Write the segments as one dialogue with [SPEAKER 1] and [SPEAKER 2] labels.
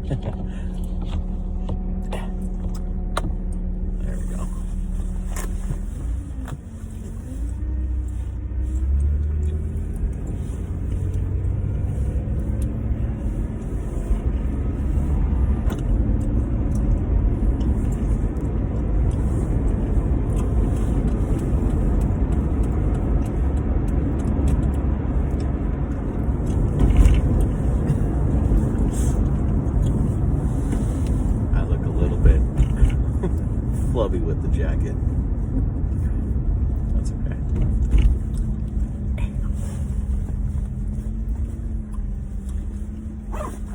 [SPEAKER 1] There we go. Flubby with the jacket. That's okay.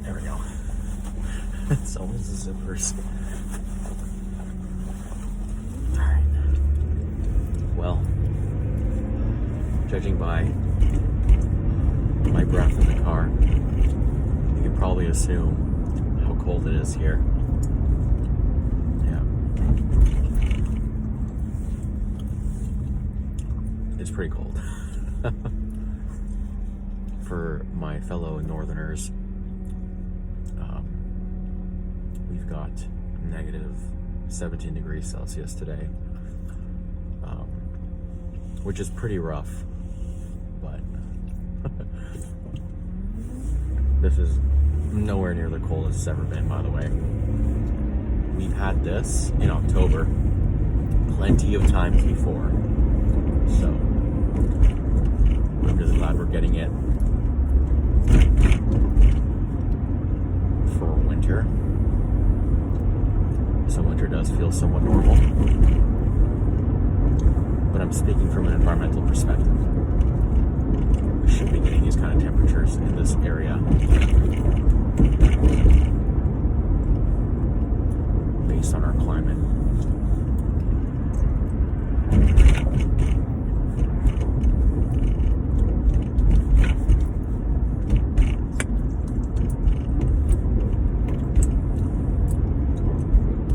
[SPEAKER 1] There we go. It's almost the zippers. Alright. Well, judging by my breath in the car, you can probably assume how cold it is here. It's pretty cold. For my fellow northerners, we've got negative 17 degrees Celsius today, which is pretty rough, but this is nowhere near the coldest it's ever been, by the way. We've had this in October plenty of times before, so I'm just glad we're getting it for winter. So winter does feel somewhat normal, but I'm speaking from an environmental perspective. We should be getting these kind of temperatures in this area based on our climate.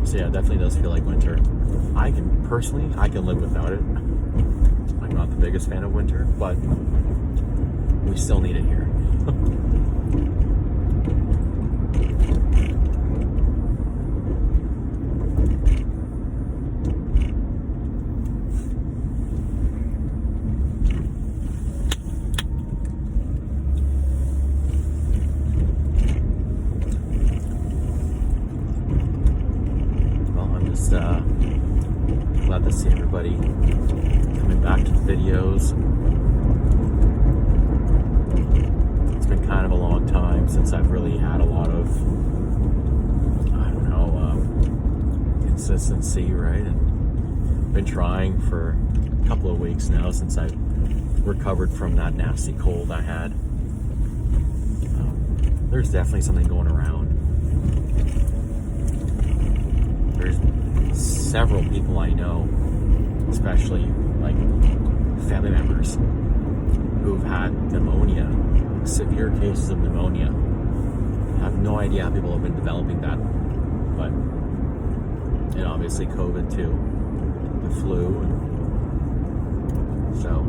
[SPEAKER 1] So yeah, it definitely does feel like winter. I can live without it. I'm not the biggest fan of winter, but we still need it here. Glad to see everybody coming back to the videos. It's been kind of a long time since I've really had a lot of, consistency, right? And been trying for a couple of weeks now since I recovered from that nasty cold I had. There's definitely something going around. There's several people I know, especially like family members, who've had pneumonia, severe cases of pneumonia. I have no idea how people have been developing that, but and obviously COVID too, the flu. So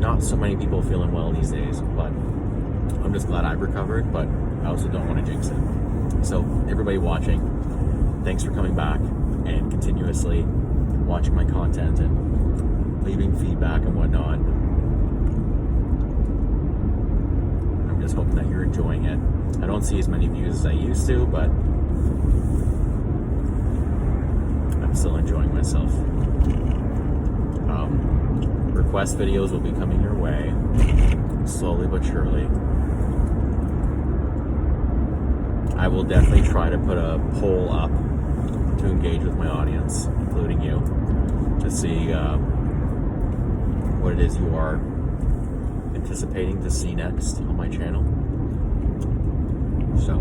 [SPEAKER 1] not so many people feeling well these days, but I'm just glad I've recovered, but I also don't want to jinx it. So everybody watching, thanks for coming back and continuously watching my content and leaving feedback and whatnot. I'm just hoping that you're enjoying it. I don't see as many views as I used to, but I'm still enjoying myself. Request videos will be coming your way, slowly but surely. I will definitely try to put a poll up to engage with my audience, including you, to see what it is you are anticipating to see next on my channel. So,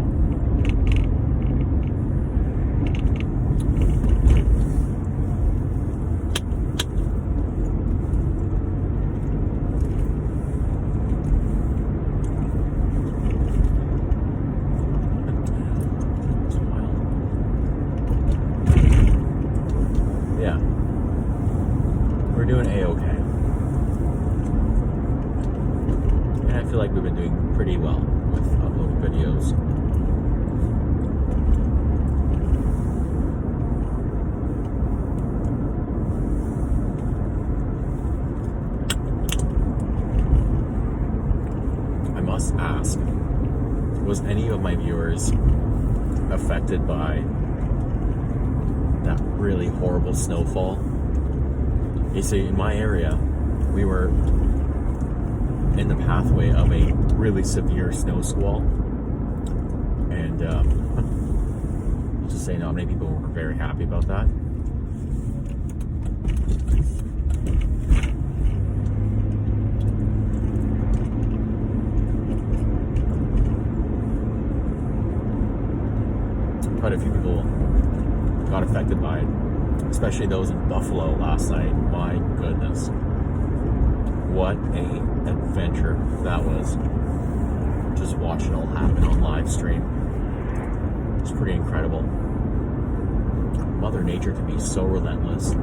[SPEAKER 1] doing A-okay. And I feel like we've been doing pretty well with uploading videos. ask, was any of my viewers affected by that really horrible snowfall? You see, in my area, we were in the pathway of a really severe snow squall. And just saying, not many people were very happy about that. Quite a few people got affected by it, especially those in Buffalo last night. My goodness. What a adventure that was. Just watch it all happen on live stream. It's pretty incredible. Mother Nature can be so relentless.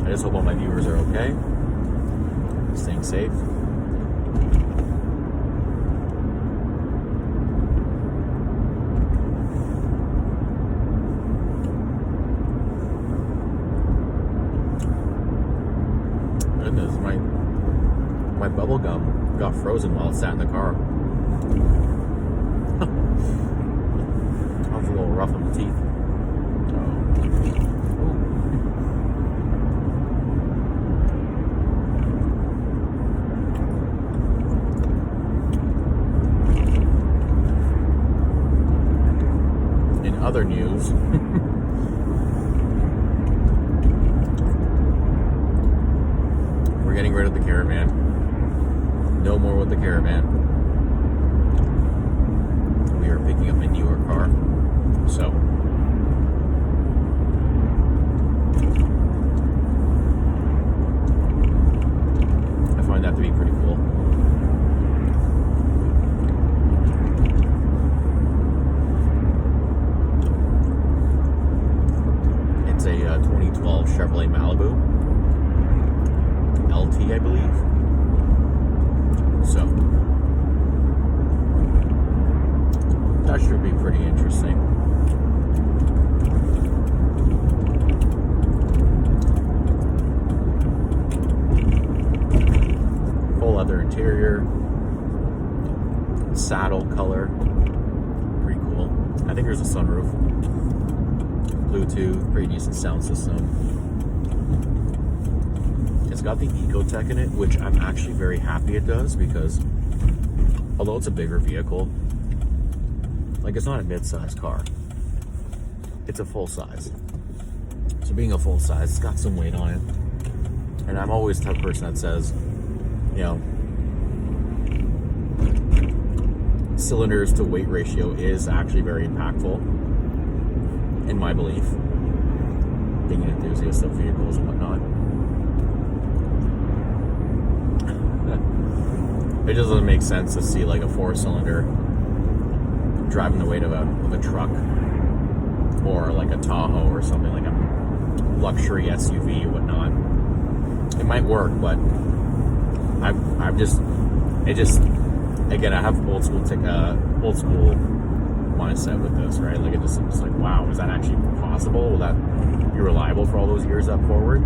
[SPEAKER 1] I just hope all my viewers are okay, staying safe. Goodness, my bubble gum got frozen while it sat in the car. That was a little rough on the teeth. Other news. We're getting rid of the caravan. No more with the caravan. We are picking up a newer car. So I find that to be pretty cool. It's a 2012 Chevrolet Malibu LT, I believe. So that should be pretty interesting. Full leather interior, saddle color, pretty cool. I think there's a sunroof. Bluetooth, pretty decent sound system. It's got the Ecotech in it, which I'm actually very happy it does, because although it's a bigger vehicle, like, it's not a mid-size car, it's a full size. So being a full size, it's got some weight on it. And I'm always the type of person that says, you know, cylinders to weight ratio is actually very impactful, in my belief, being an enthusiast of vehicles and whatnot. It just doesn't make sense to see like a 4-cylinder driving the weight of a truck, or like a Tahoe or something, like a luxury SUV or whatnot. It might work, but again, I have old school mindset with this, right? Like, it's like, wow, is that actually possible? Will that be reliable for all those years up forward?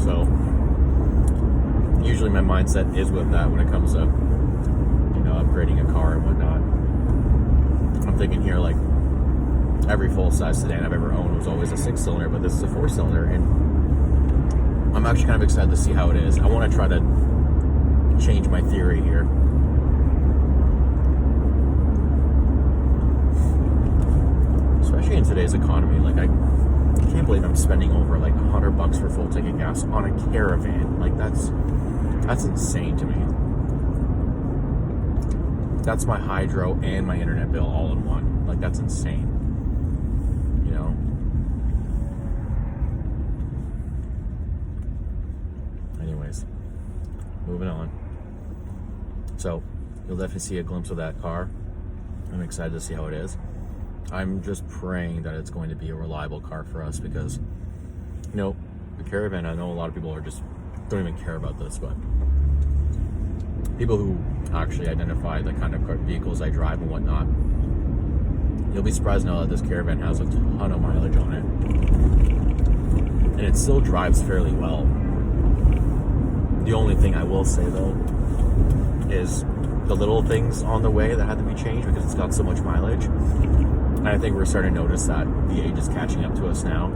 [SPEAKER 1] So usually my mindset is with that when it comes to, you know, upgrading a car and whatnot. I'm thinking here, like, every full-size sedan I've ever owned was always a 6-cylinder, but this is a 4-cylinder, and I'm actually kind of excited to see how it is. I want to try to change my theory here. Especially in today's economy, like, I can't believe I'm spending over like $100 for full tank of gas on a caravan. Like, that's insane to me. That's my hydro and my internet bill all in one. Like, that's insane. You know? Anyways, moving on. So, you'll definitely see a glimpse of that car. I'm excited to see how it is. I'm just praying that it's going to be a reliable car for us, because, you know, the caravan, I know a lot of people are just don't even care about this, but people who actually identify the kind of vehicles I drive and whatnot, you'll be surprised to know that this Caravan has a ton of mileage on it. And it still drives fairly well. The only thing I will say though is the little things on the way that had to be changed because it's got so much mileage. And I think we're starting to notice that the age is catching up to us now.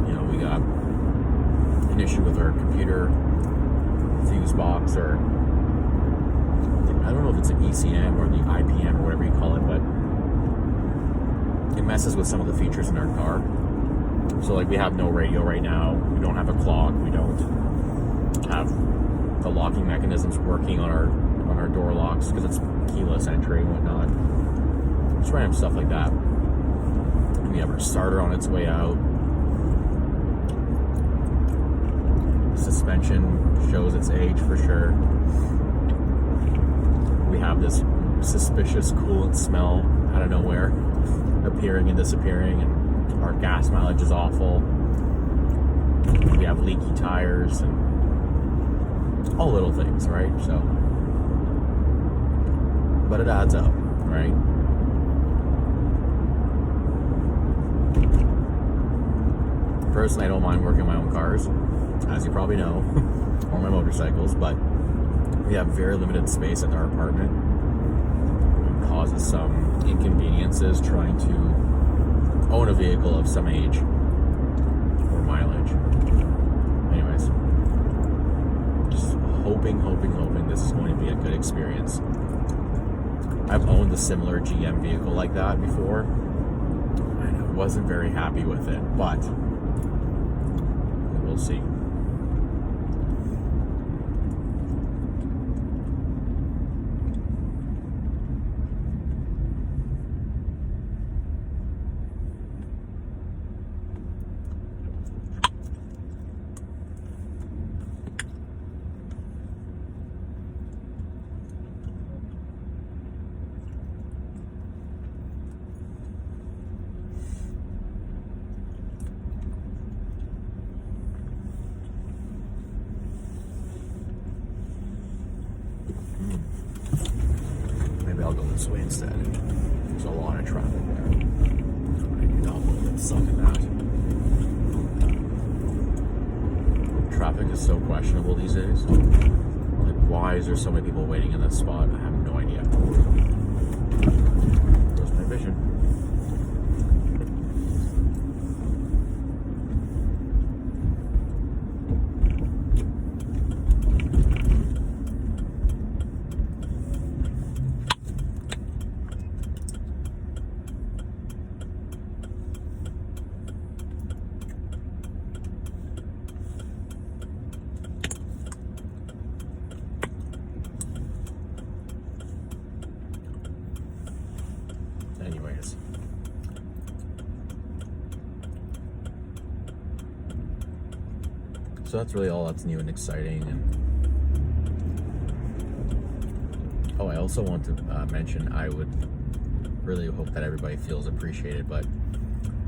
[SPEAKER 1] You know, we got an issue with our computer fuse box, or I don't know if it's an ECM or the IPM or whatever you call it, but it messes with some of the features in our car. So like we have no radio right now, we don't have a clock, we don't have the locking mechanisms working on our door locks because it's keyless entry and whatnot. Just random stuff like that. We have our starter on its way out. Suspension shows its age for sure. We have this suspicious coolant smell out of nowhere, appearing and disappearing, and our gas mileage is awful. We have leaky tires and all little things, right? So, but it adds up, right? Personally, I don't mind working my own cars, as you probably know, or my motorcycles, but we have very limited space in our apartment. It causes some inconveniences trying to own a vehicle of some age or mileage. Anyways, just hoping this is going to be a good experience. I've owned a similar GM vehicle like that before, and I wasn't very happy with it, but we'll see. Maybe I'll go this way instead. There's a lot of traffic there. I do not want them sucking that. Traffic is so questionable these days. Like, why is there so many people waiting in this spot? I have no idea. Where's my vision? Anyways, so that's really all that's new and exciting. And oh, I also want to mention, I would really hope that everybody feels appreciated, but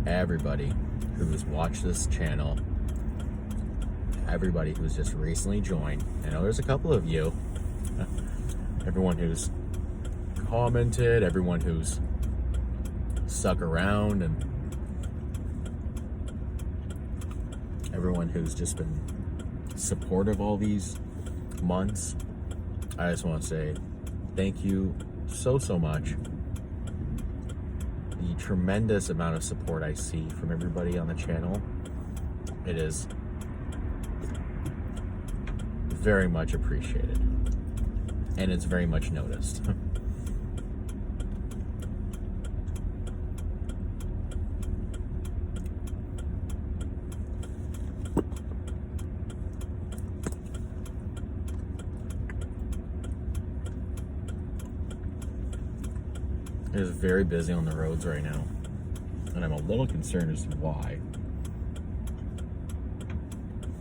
[SPEAKER 1] everybody who's watched this channel, everybody who's just recently joined, I know there's a couple of you, everyone who's commented, everyone who's stuck around, and everyone who's just been supportive all these months. I just want to say thank you so much. The tremendous amount of support I see from everybody on the channel, it is very much appreciated, and it's very much noticed. It is very busy on the roads right now, and I'm a little concerned as to why.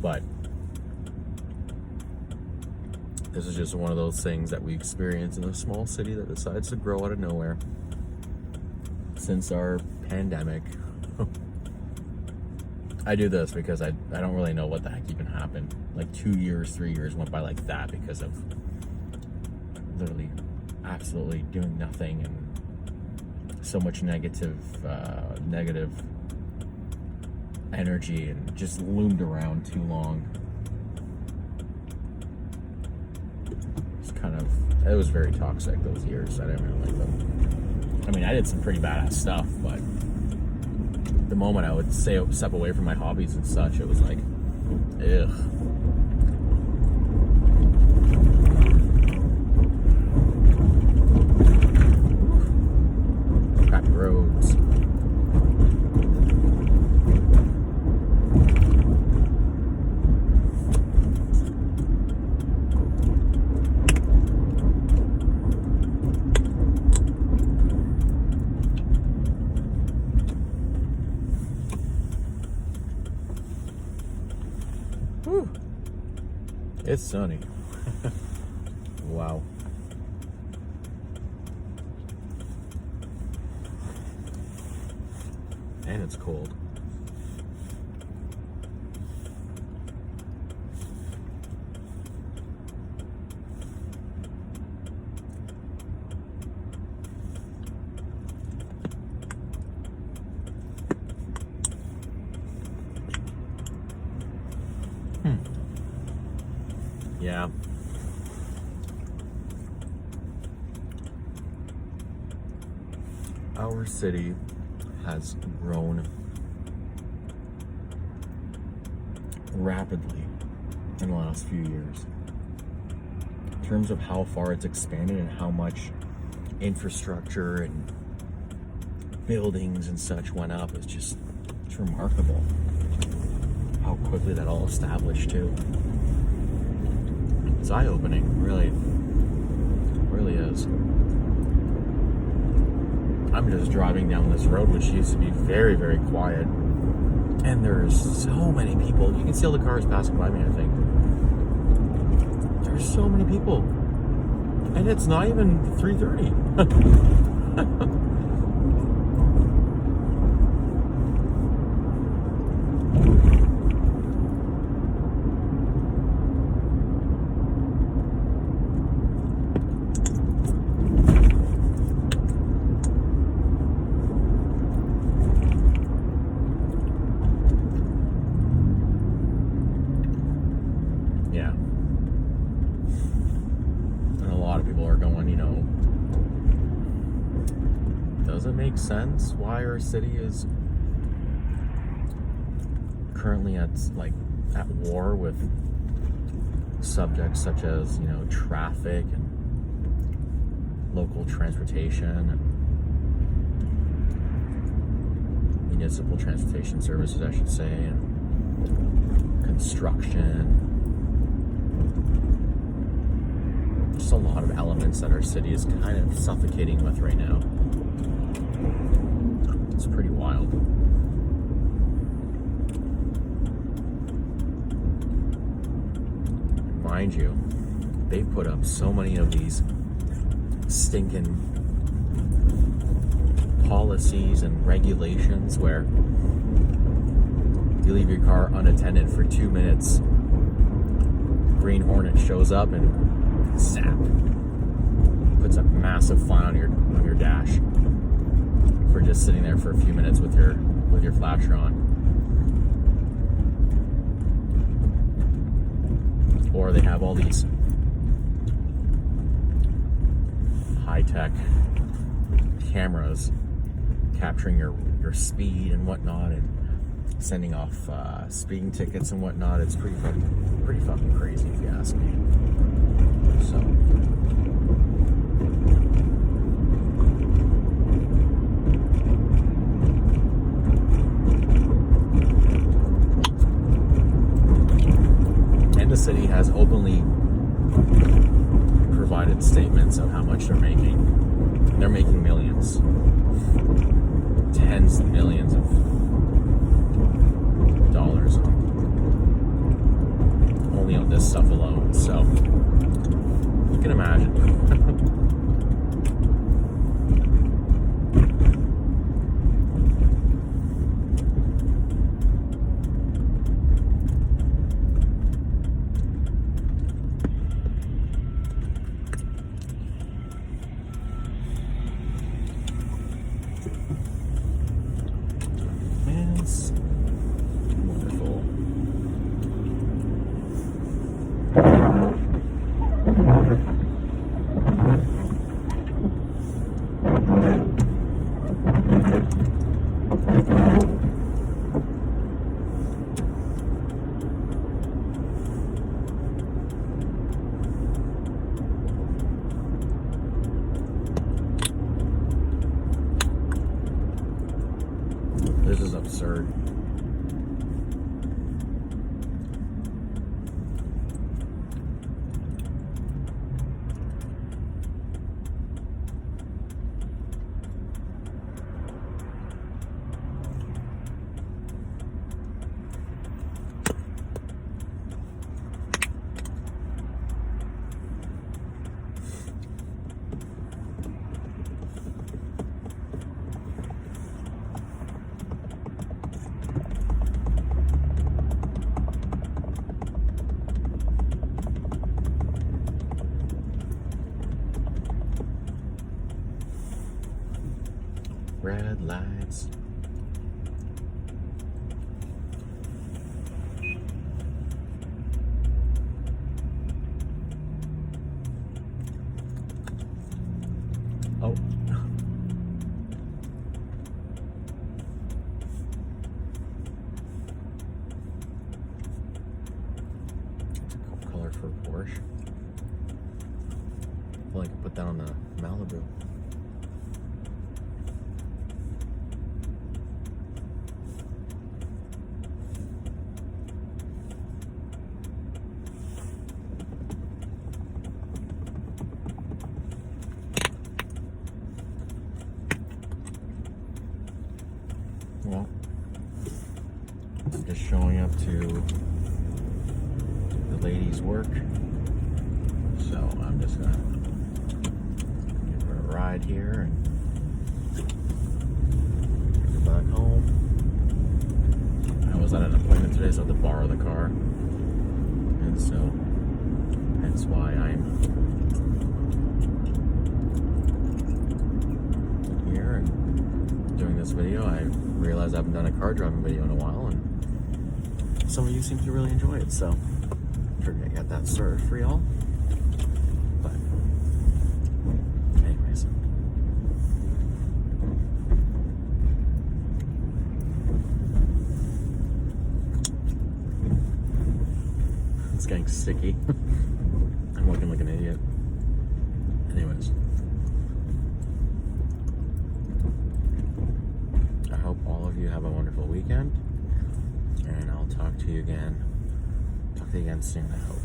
[SPEAKER 1] But this is just one of those things that we experience in a small city that decides to grow out of nowhere since our pandemic. I do this because I don't really know what the heck even happened. Like 2 years, 3 years went by like that because of literally absolutely doing nothing and so much negative energy and just loomed around too long. It's kind of, it was very toxic those years. I didn't really like them. I mean, I did some pretty badass stuff, but the moment I would step away from my hobbies and such, it was like, ugh. Crappy roads. Whew. It's sunny. Wow. And it's cold. Yeah. Our city has grown rapidly in the last few years. In terms of how far it's expanded and how much infrastructure and buildings and such went up, it's remarkable how quickly that all established too. It's eye-opening, really. It really is. I'm just driving down this road, which used to be very, very quiet. And there's so many people. You can see all the cars passing by me, I think. There's so many people. And it's not even 3:30. Does it make sense why our city is currently at war with subjects such as, traffic and local transportation and municipal transportation services, I should say, and construction. Just a lot of elements that our city is kind of suffocating with right now. It's pretty wild. Mind you, they put up so many of these stinking policies and regulations where you leave your car unattended for 2 minutes, Green Hornet shows up and zap, puts a massive fine on your dash for just sitting there for a few minutes with your flasher on. Or they have all these high-tech cameras capturing your speed and whatnot and sending off speeding tickets and whatnot. It's pretty fucking crazy if you ask me. So the city has openly provided statements of how much they're making. They're making millions. Tens of millions of dollars only on this stuff alone. So you can imagine. This is absurd. Red lights. Oh. It's a cool color for a Porsche. I feel like I could put that on the Malibu. Well, I'm just showing up to the ladies' work, so I'm just gonna give her a ride here and take her back home. I was at an appointment today, so I had to borrow the car, and so that's why I'm here and doing this video. I realized I haven't done a car driving video in a while, and some of you seem to really enjoy it, so I figured I got that started for y'all. But anyways, it's getting sticky. I'm looking like an idiot. Anyways, I hope all of you have a wonderful weekend, and I'll talk to you again soon, I hope.